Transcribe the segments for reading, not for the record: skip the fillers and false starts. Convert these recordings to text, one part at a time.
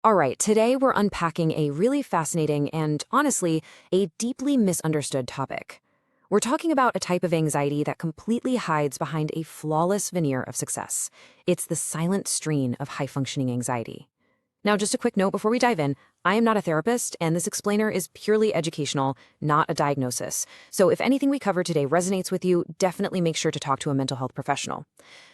All right, today we're unpacking a really fascinating and, honestly, a deeply misunderstood topic. We're talking about a type of anxiety that completely hides behind a flawless veneer of success. It's the silent strain of high-functioning anxiety. Now, just a quick note before we dive in, I am not a therapist, and this explainer is purely educational, not a diagnosis. So if anything we cover today resonates with you, definitely make sure to talk to a mental health professional.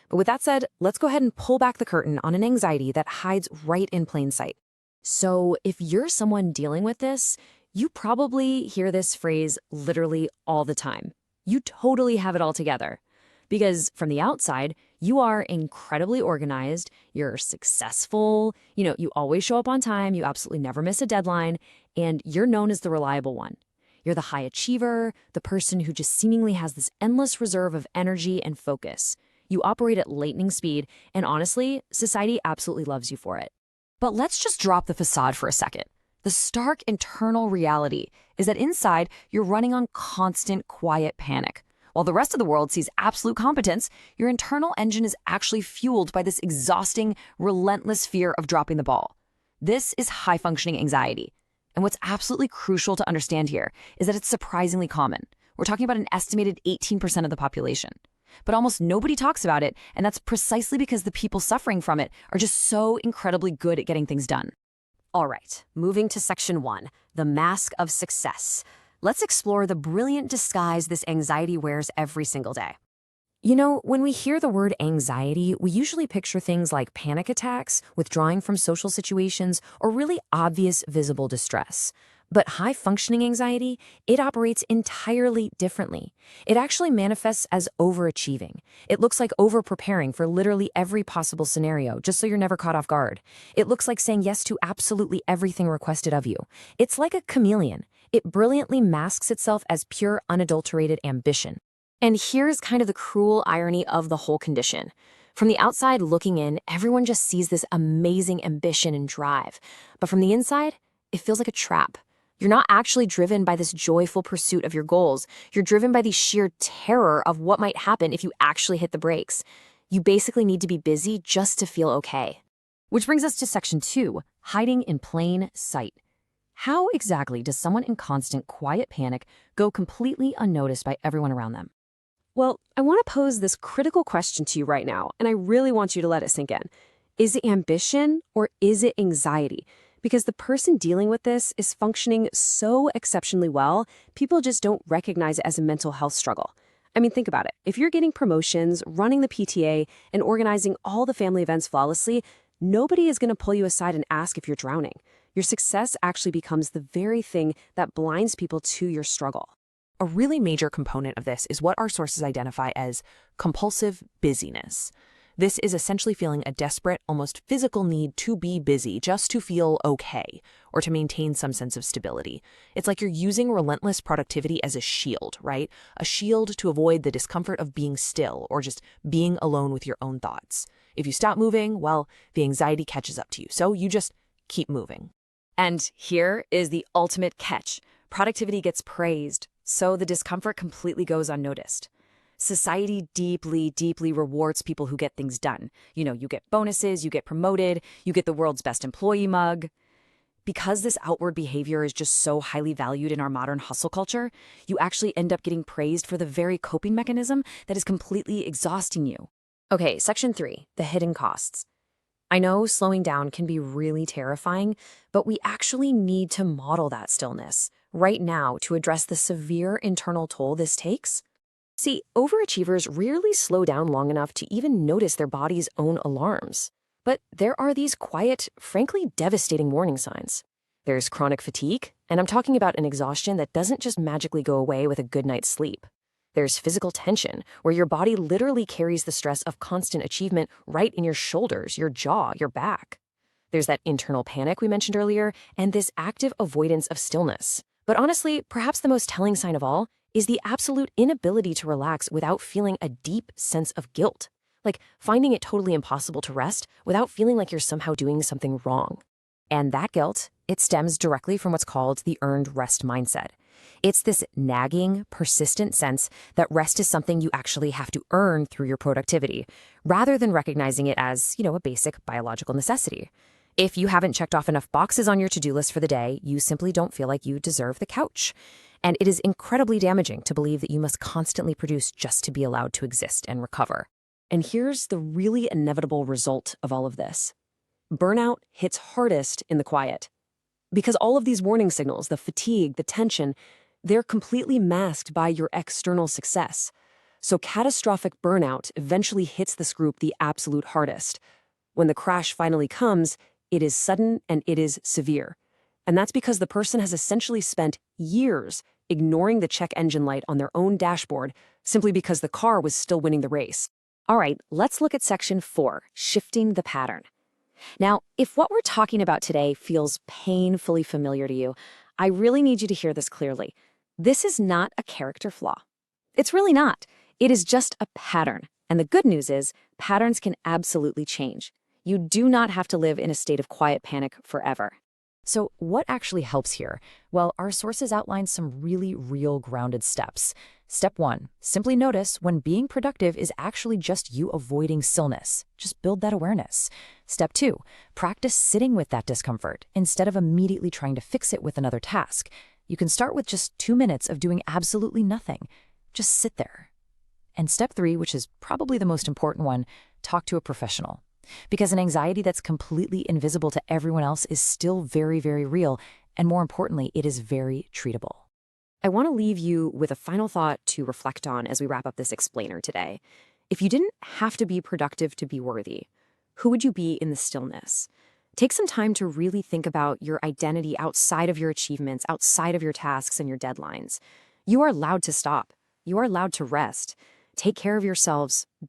But with that said, let's go ahead and pull back the curtain on an anxiety that hides right in plain sight. So, if you're someone dealing with this, you probably hear this phrase literally all the time. You totally have it all together. Because from the outside, you are incredibly organized, you're successful, you always show up on time, you absolutely never miss a deadline, and you're known as the reliable one. You're the high achiever, the person who just seemingly has this endless reserve of energy and focus. You operate at lightning speed, and honestly, society absolutely loves you for it. But let's just drop the facade for a second. The stark internal reality is that inside, you're running on constant quiet panic. While the rest of the world sees absolute competence, your internal engine is actually fueled by this exhausting, relentless fear of dropping the ball. This is high-functioning anxiety. And what's absolutely crucial to understand here is that it's surprisingly common. We're talking about an estimated 18% of the population. But almost nobody talks about it, and that's precisely because the people suffering from it are just so incredibly good at getting things done. All right, moving to section 1, the mask of success. Let's explore the brilliant disguise this anxiety wears every single day. When we hear the word anxiety, we usually picture things like panic attacks, withdrawing from social situations, or really obvious visible distress. But high-functioning anxiety, it operates entirely differently. It actually manifests as overachieving. It looks like over-preparing for literally every possible scenario, just so you're never caught off guard. It looks like saying yes to absolutely everything requested of you. It's like a chameleon. It brilliantly masks itself as pure, unadulterated ambition. And here's kind of the cruel irony of the whole condition. From the outside looking in, everyone just sees this amazing ambition and drive. But from the inside, it feels like a trap. You're not actually driven by this joyful pursuit of your goals. You're driven by the sheer terror of what might happen if you actually hit the brakes. You basically need to be busy just to feel okay. Which brings us to section 2, hiding in plain sight. How exactly does someone in constant quiet panic go completely unnoticed by everyone around them? Well, I want to pose this critical question to you right now, and I really want you to let it sink in. Is it ambition or is it anxiety? Because the person dealing with this is functioning so exceptionally well, people just don't recognize it as a mental health struggle. I mean, think about it. If you're getting promotions, running the PTA, and organizing all the family events flawlessly, nobody is going to pull you aside and ask if you're drowning. Your success actually becomes the very thing that blinds people to your struggle. A really major component of this is what our sources identify as compulsive busyness. This is essentially feeling a desperate, almost physical need to be busy just to feel okay or to maintain some sense of stability. It's like you're using relentless productivity as a shield, right? A shield to avoid the discomfort of being still or just being alone with your own thoughts. If you stop moving, well, the anxiety catches up to you, so you just keep moving. And here is the ultimate catch. Productivity gets praised, so the discomfort completely goes unnoticed. Society deeply, deeply rewards people who get things done. You get bonuses, you get promoted, you get the world's best employee mug. Because this outward behavior is just so highly valued in our modern hustle culture, you actually end up getting praised for the very coping mechanism that is completely exhausting you. Okay, section 3, the hidden costs. I know slowing down can be really terrifying, but we actually need to model that stillness right now to address the severe internal toll this takes. See, overachievers rarely slow down long enough to even notice their body's own alarms. But there are these quiet, frankly devastating warning signs. There's chronic fatigue, and I'm talking about an exhaustion that doesn't just magically go away with a good night's sleep. There's physical tension, where your body literally carries the stress of constant achievement right in your shoulders, your jaw, your back. There's that internal panic we mentioned earlier, and this active avoidance of stillness. But honestly, perhaps the most telling sign of all is the absolute inability to relax without feeling a deep sense of guilt. Like finding it totally impossible to rest without feeling like you're somehow doing something wrong. And that guilt, it stems directly from what's called the earned rest mindset. It's this nagging, persistent sense that rest is something you actually have to earn through your productivity, rather than recognizing it as, a basic biological necessity. If you haven't checked off enough boxes on your to-do list for the day, you simply don't feel like you deserve the couch. And it is incredibly damaging to believe that you must constantly produce just to be allowed to exist and recover. And here's the really inevitable result of all of this. Burnout hits hardest in the quiet. Because all of these warning signals, the fatigue, the tension, they're completely masked by your external success. So catastrophic burnout eventually hits this group the absolute hardest. When the crash finally comes, it is sudden and it is severe. And that's because the person has essentially spent years ignoring the check engine light on their own dashboard simply because the car was still winning the race. All right, let's look at section 4, shifting the pattern. Now, if what we're talking about today feels painfully familiar to you, I really need you to hear this clearly. This is not a character flaw. It's really not. It is just a pattern. And the good news is, patterns can absolutely change. You do not have to live in a state of quiet panic forever. So what actually helps here? Well, our sources outline some really real grounded steps. Step 1, simply notice when being productive is actually just you avoiding stillness. Just build that awareness. Step 2, practice sitting with that discomfort instead of immediately trying to fix it with another task. You can start with just 2 minutes of doing absolutely nothing. Just sit there. And step 3, which is probably the most important one, talk to a professional. Because an anxiety that's completely invisible to everyone else is still very, very real, and more importantly, it is very treatable. I want to leave you with a final thought to reflect on as we wrap up this explainer today. If you didn't have to be productive to be worthy, who would you be in the stillness? Take some time to really think about your identity outside of your achievements, outside of your tasks and your deadlines. You are allowed to stop. You are allowed to rest. Take care of yourselves.